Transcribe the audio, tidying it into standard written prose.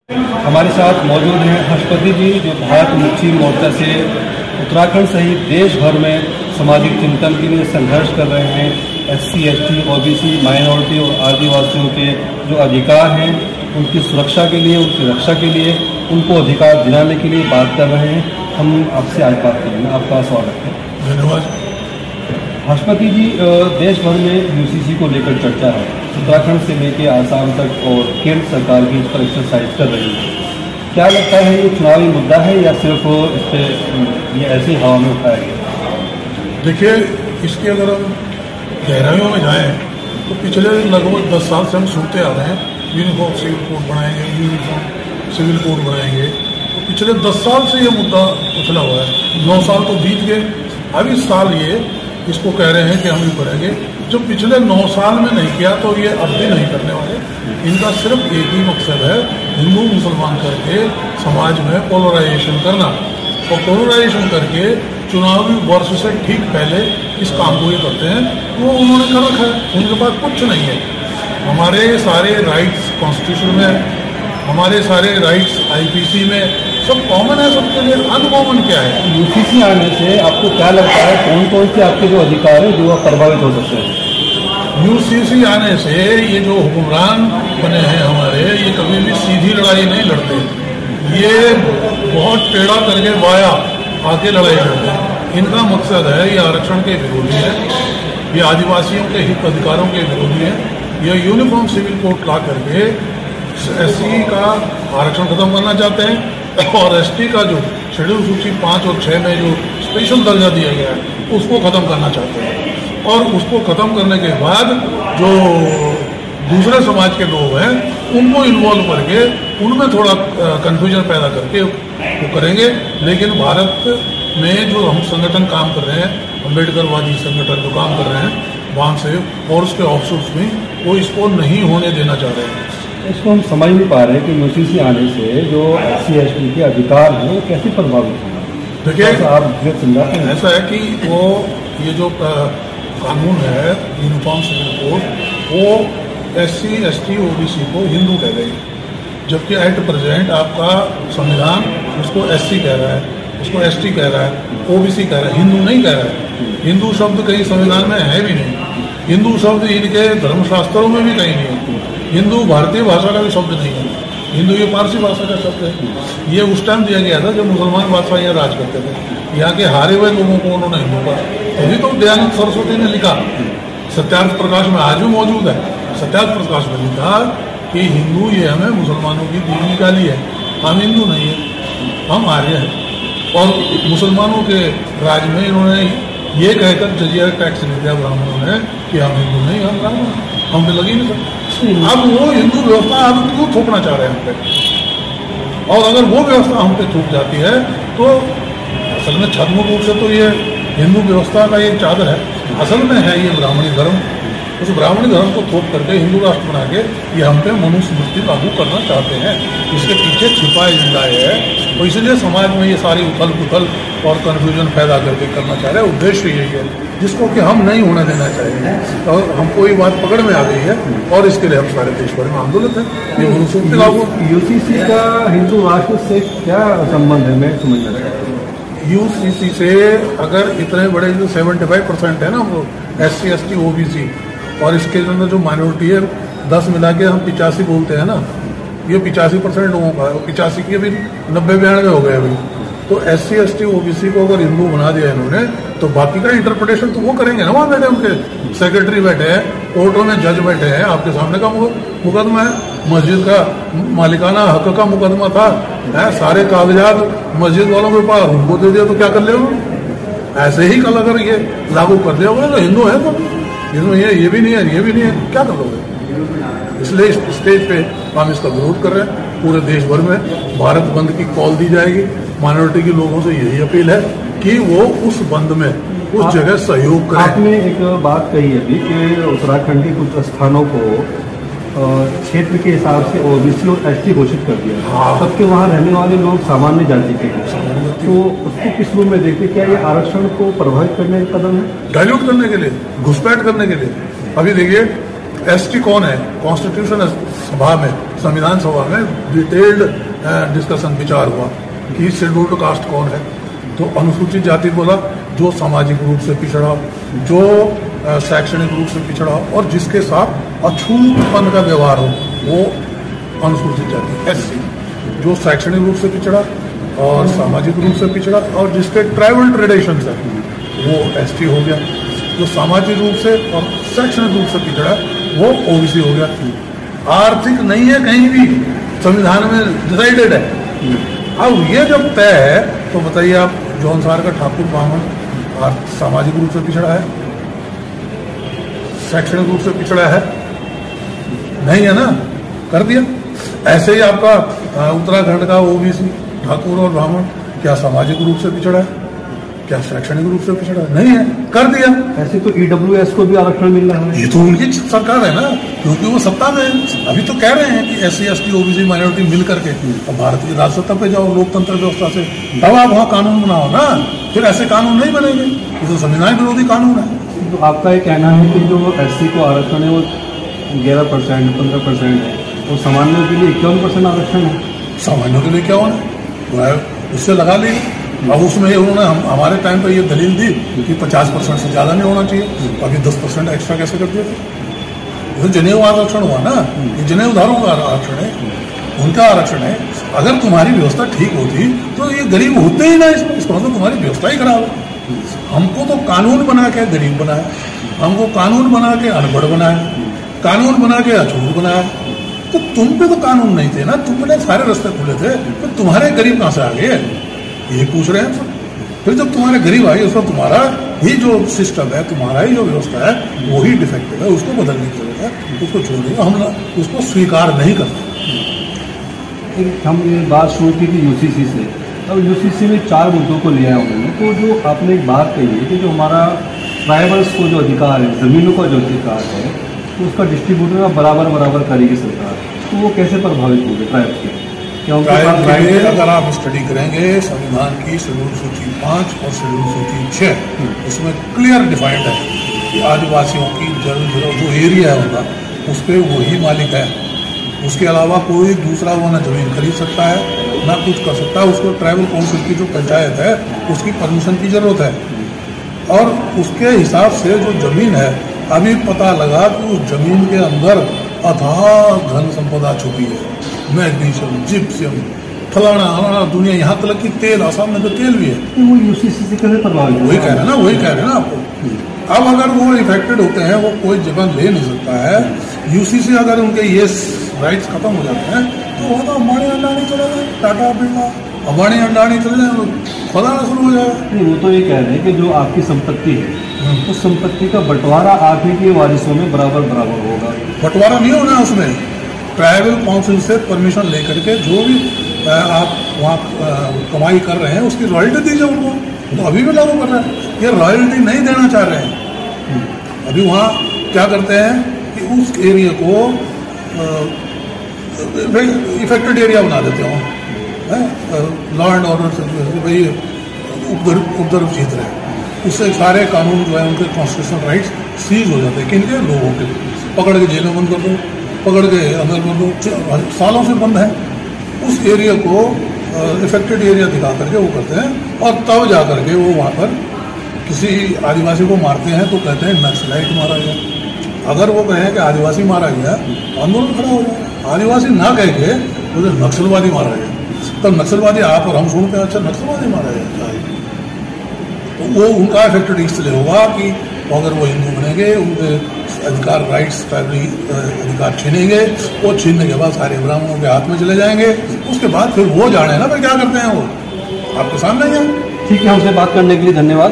हमारे साथ मौजूद हैं हर्षपति जी, जो भारत मुक्ति मोर्चा से उत्तराखंड सहित देश भर में सामाजिक चिंतन के लिए संघर्ष कर रहे हैं। SC, ST, OBC, माइनॉरिटी और आदिवासियों के जो अधिकार हैं उनकी सुरक्षा के लिए, उनकी रक्षा के लिए, उनको अधिकार दिलाने के लिए बात कर रहे हैं। हम आपसे आज बात करेंगे। आपका स्वागत है। धन्यवाद। हर्षपति जी, देश भर में UCC को लेकर चर्चा है। उत्तराखंड से लेकर आसाम तक और केंद्र सरकार भी इस पर एक्सरसाइज कर रही है। क्या लगता है, ये चुनावी मुद्दा है या सिर्फ इस पर ये ऐसे ही हवा में उठाया गया? देखिए, इसके अगर हम गहराइयों में जाएं तो पिछले लगभग 10 साल से हम सुनते आ रहे हैं यूनिफॉर्म सिविल कोड बनाएंगे, यूनिफॉर्म सिविल कोड बनाएंगे। तो पिछले 10 साल से ये मुद्दा उछला हुआ है। 9 साल तो बीत गए, अब इस साल ये इसको कह रहे हैं कि हम ये करेंगे। जो पिछले 9 साल में नहीं किया तो ये अब भी नहीं करने वाले। इनका सिर्फ एक ही मकसद है, हिंदू मुसलमान करके समाज में पोलराइजेशन करना, और पोलराइजेशन करके चुनावी वर्ष से ठीक पहले इस काम को ये करते हैं। वो उन्होंने कर रखा है, उनके पास कुछ नहीं है। हमारे सारे राइट्स कॉन्स्टिट्यूशन में, हमारे सारे राइट्स IPC में सब कॉमन है, सबके लिए अनकॉमन क्या है? UCC आने से आपको क्या लगता है, कौन कौन से आपके जो अधिकार है जो प्रभावित हो सकते हैं? UCC आने से ये जो हुक्मरान बने हैं हमारे, ये कभी भी सीधी लड़ाई नहीं लड़ते। ये बहुत टेढ़ा करके वाया आके लड़ाई लड़ते हैं। इनका मकसद है, ये आरक्षण के विरोधी है, ये आदिवासियों के हित अधिकारों के विरोधी है। ये यूनिफॉर्म सिविल कोड ला करके SC का आरक्षण खत्म करना चाहते हैं, और ST का जो शेड्यूल सूची 5 और 6 में जो स्पेशल दर्जा दिया गया है उसको खत्म करना चाहते हैं। और उसको खत्म करने के बाद जो दूसरे समाज के लोग हैं उनको इन्वॉल्व करके उनमें थोड़ा कन्फ्यूजन पैदा करके वो करेंगे। लेकिन भारत में जो हम संगठन काम कर रहे हैं, अम्बेडकरवादी संगठन जो काम कर रहे हैं वहाँ से और उसके ऑफिसर्स में, वो इसको नहीं होने देना चाह रहे हैं। इसको हम समझ नहीं पा रहे कि UCC आने से जो SC, ST के अधिकार हैं वो कैसे प्रभावित होंगे। देखिए, आप समझाते हैं। ऐसा है कि वो ये जो कानून है यूनिफॉर्म सिविल कोड, वो SC, ST, OBC को हिंदू कह रही है, जबकि एट प्रेजेंट आपका संविधान उसको SC कह रहा है, उसको ST कह रहा है, OBC कह रहा है, हिंदू नहीं कह रहा है। हिंदू शब्द कहीं संविधान में है भी नहीं। हिंदू शब्द इनके धर्मशास्त्रों में भी कहीं नहीं है। हिंदू भारतीय भाषा का भी शब्द नहीं है। हिंदू ये पारसी भाषा का शब्द है। ये उस टाइम दिया गया था जब मुसलमान बादशाह यहाँ राज करते थे। यहाँ के हारे हुए लोगों को उन्होंने हिंदू का, तभी तो दयानंद सरस्वती ने लिखा, सत्यार्थ प्रकाश में आज भी मौजूद है, सत्यार्थ प्रकाश में लिखा कि हिंदू ये हमें मुसलमानों की दीन निकाली है, हम हिंदू नहीं है, हम आर्य हैं। और मुसलमानों के राज में इन्होंने ये कहकर जजिया टैक्स ले दिया ब्राह्मणों ने कि हम हिंदू नहीं, हम ब्राह्मण, हम पे लगी नहीं सकते। अब वो हिंदू व्यवस्था अब क्यों थोपना चाह रहे हैं हम पे? और अगर वो व्यवस्था हम पे थोप जाती है तो असल में छद्म रूप से तो ये हिंदू व्यवस्था का एक चादर है, असल में है ये ब्राह्मणी धर्म। उस ब्राह्मणी धर्म को थोप करके हिंदू राष्ट्र बना के ये हम पे मनुस्मृति लागू करना चाहते हैं। इसके पीछे छिपा एजेंडा है, और इसलिए समाज में ये सारी उथल पुथल और कन्फ्यूजन पैदा करके करना चाह रहे हैं। उद्देश्य यही है जिसको कि हम नहीं होने देना चाहिए, और हमको ये बात पकड़ में आ गई है, और इसके लिए हम सारे देश भर में आंदोलित हैं। ये मनुस्मृति लागू। UCC का हिंदू राष्ट्र से क्या संबंध है, मैं समझना चाहता हूँ। UCC से अगर इतने बड़े जो 75% है ना वो SC, ST, OBC, और इसके अंदर जो माइनॉरिटी है 10 मिला के हम 85 बोलते हैं ना, ये 85% लोगों का है। 85 की अभी 90-92 हो गए अभी। तो SC, ST, OBC को अगर हिंदू बना दिया इन्होंने, तो बाकी का इंटरप्रिटेशन तो वो करेंगे ना। वहाँ बैठे उनके सेक्रेटरी बैठे हैं, कोर्टों में जज बैठे हैं, आपके सामने का मुकदमा है, मस्जिद का मालिकाना हक का मुकदमा था, सारे कागजात मस्जिद वालों के पास, उनको दे दिया तो क्या कर ले? ऐसे ही कल अगर ये लागू कर दिया होगा तो हिंदू है, तो इसमें ये भी नहीं है, ये भी नहीं है, क्या कर लोगे? इसलिए इस स्टेज पे हम इसका विरोध कर रहे हैं। पूरे देश भर में भारत बंद की कॉल दी जाएगी। माइनॉरिटी के लोगों से यही अपील है कि वो उस बंद में उस जगह सहयोग करें। आपने एक बात कही अभी कि उत्तराखंड के कुछ स्थानों को क्षेत्र के हिसाब से OBC और ST घोषित कर दिया। हाँ। सबके वहाँ रहने वाले लोग सामान्य जाति के हैं, तो उसको किस रूप में देखते? क्या ये आरक्षण को प्रभावित करने का कदम है? डाइल्यूट करने के लिए, घुसपैठ करने के लिए। अभी देखिए ST कौन है? कॉन्स्टिट्यूशन सभा में संविधान सभा में डिटेल्ड डिस्कशन विचार हुआ कि शेड्यूल्ड कास्ट कौन है। तो अनुसूचित जाति बोला जो सामाजिक रूप से पिछड़ा, जो शैक्षणिक रूप से पिछड़ा और जिसके साथ अछूतपन का व्यवहार हो, वो अनुसूचित जाति एससी। जो शैक्षणिक रूप से पिछड़ा और सामाजिक रूप से पिछड़ा और जिसके ट्राइबल ट्रेडिशंस है, वो एसटी हो गया। जो सामाजिक रूप से और शैक्षणिक रूप से पिछड़ा वो ओबीसी हो गया। आर्थिक नहीं है कहीं भी, संविधान में डिसाइडेड है। अब ये जब तय है तो बताइए आप, जौनसार का ठाकुर ब्राह्मण सामाजिक रूप से पिछड़ा है, शैक्षणिक रूप से पिछड़ा है नहीं है ना, कर दिया। ऐसे ही आपका उत्तराखंड का ओबीसी ठाकुर और ब्राह्मण क्या सामाजिक रूप से पिछड़ा है, क्या शैक्षणिक रूप से पिछड़ा है, नहीं है, कर दिया। ऐसे तो ईडब्ल्यूएस को भी आरक्षण मिल रहा है। ये तो उनकी सरकार है ना, क्योंकि वो सत्ता में है। अभी तो कह रहे हैं कि एससी एसटी ओबीसी माइनॉरिटी मिल करके अब भारत की राजसत्ता पे जाओ लोकतंत्र व्यवस्था से, तब आप वहाँ कानून बनाओ ना। फिर ऐसे कानून नहीं बनेंगे, ये तो संविधान विरोधी कानून है। तो आपका ये कहना है कि जो एससी को आरक्षण है वो 11%, 15% है, और सामान्यों के लिए 51% आरक्षण है। सामान्यों के लिए क्या होना, उससे लगा लीजिए। अब उसमें उन्होंने हमारे टाइम पर ये दलील दी कि 50% से ज़्यादा नहीं होना चाहिए, तो अभी 10% एक्स्ट्रा कैसे कर दिया? तो जनेऊ आरक्षण हुआ ना, ये जनेऊधारों का आरक्षण है, उनका आरक्षण है। अगर तुम्हारी व्यवस्था ठीक होती तो ये गरीब होते ही ना, इसका मतलब तुम्हारी व्यवस्था ही खराब है। हमको तो कानून बना के गरीब बनाया, हमको कानून बना के अनपढ़ बनाया, कानून बना के अछूत बनाया। तो तुम पे तो कानून नहीं थे ना, तुमने सारे रास्ते खुले थे, तो तुम्हारे गरीब कहाँ से आ गए ये पूछ रहे हैं। फिर जब तुम्हारे गरीब आए उसमें तुम्हारा ही जो सिस्टम है, तुम्हारा ही जो व्यवस्था है वो ही डिफेक्टिव है, उसको बदलने की जरूरत है, उसको छोड़िए, हम उसको स्वीकार नहीं करते। हम ये बात शुरू की थी यूसीसी से। अब यूसीसी में 4 मुद्दों को लिया है उन्होंने। तो जो आपने एक बात कही है कि जो हमारा ट्राइबल्स को जो अधिकार है, ज़मीनों का जो अधिकार है, तो उसका डिस्ट्रीब्यूटर का बराबर करेगी सरकार, तो वो कैसे प्रभावित होंगे ट्राइब्स के? अगर आप स्टडी करेंगे संविधान की शेड्यूल सूची 5 और शेड्यूल सूची 6, उसमें क्लियर डिफाइंड है कि आदिवासियों की जो एरिया है उनका, उस पर वही मालिक है। उसके अलावा कोई दूसरा वो ना जमीन खरीद सकता है ना कुछ कर सकता है। उसको ट्राइबल काउंसिल की जो पंचायत है उसकी परमिशन की जरूरत है। और उसके हिसाब से जो जमीन है, अभी पता लगा कि उस जमीन के अंदर अथाह धन संपदा छुपी है, मैग्नीशियम, जिप्सियम, फलाना दुनिया, यहाँ तक कि तेल, आसाम में तो तेल भी है। वो यूसीसी से कैसे प्रभावित? वही कह रहे हैं ना आपको। अब अगर वो इफेक्टेड होते हैं, वो कोई जगह ले नहीं सकता है। यूसीसी अगर उनके ये राइट्स खत्म हो जाते हैं तो वो तो अंबानी अंडानी चले जाए, टाटा बिरला अंबानी अंडानी चले जाए, खुदाना शुरू हो जाएगा। नहीं, वो तो ये कह रहे हैं कि जो आपकी संपत्ति है उस संपत्ति का बंटवारा आप ही के वारिसों में बराबर होगा। बंटवारा नहीं होना, उसमें ट्राइबल काउंसिल से परमिशन लेकर के जो भी आप वहाँ कमाई कर रहे हैं उसकी रॉयल्टी दीजिए उनको। तो अभी भी लागू कर रहे हैं, ये रॉयल्टी नहीं देना चाह रहे हैं। अभी वहाँ क्या करते हैं कि उस एरिया को इफेक्टेड एरिया बना देते हो, लॉ एंड ऑर्डर से भाई उपद्रव क्षेत्र है, उससे सारे कानून जो है उनके कॉन्स्टिट्यूशनल राइट्स सीज हो जाते हैं। किनके? लोगों के। पकड़ के जेल में बंद कर दो, पकड़ के अंदर कर दो, सालों से बंद है। उस एरिया को इफेक्टेड एरिया दिखा करके वो करते हैं, और तब जा करके वो वहाँ पर किसी आदिवासी को मारते हैं तो कहते हैं नक्सलाइट मारा गया। अगर वो कहें कि आदिवासी मारा गया, आंदोलन खड़ा हो जाए। आदिवासी ना कह के तो नक्सलवादी मारा गया, तब नक्सलवादी आप और हम सुनते हैं अच्छा नक्सलवादी मारा गया, तो वो उनका इफेक्टेड इसलिए होगा कि अगर वो हिंदू बनेंगे, उनके अधिकार, राइट्स, अधिकार छीनेंगे। वो छीनने के बाद सारे ब्राह्मणों के हाथ में चले जाएंगे। उसके बाद फिर वो जाने ना भाई क्या करते हैं, वो आपके सामने ही है। ठीक है, हमसे बात करने के लिए धन्यवाद।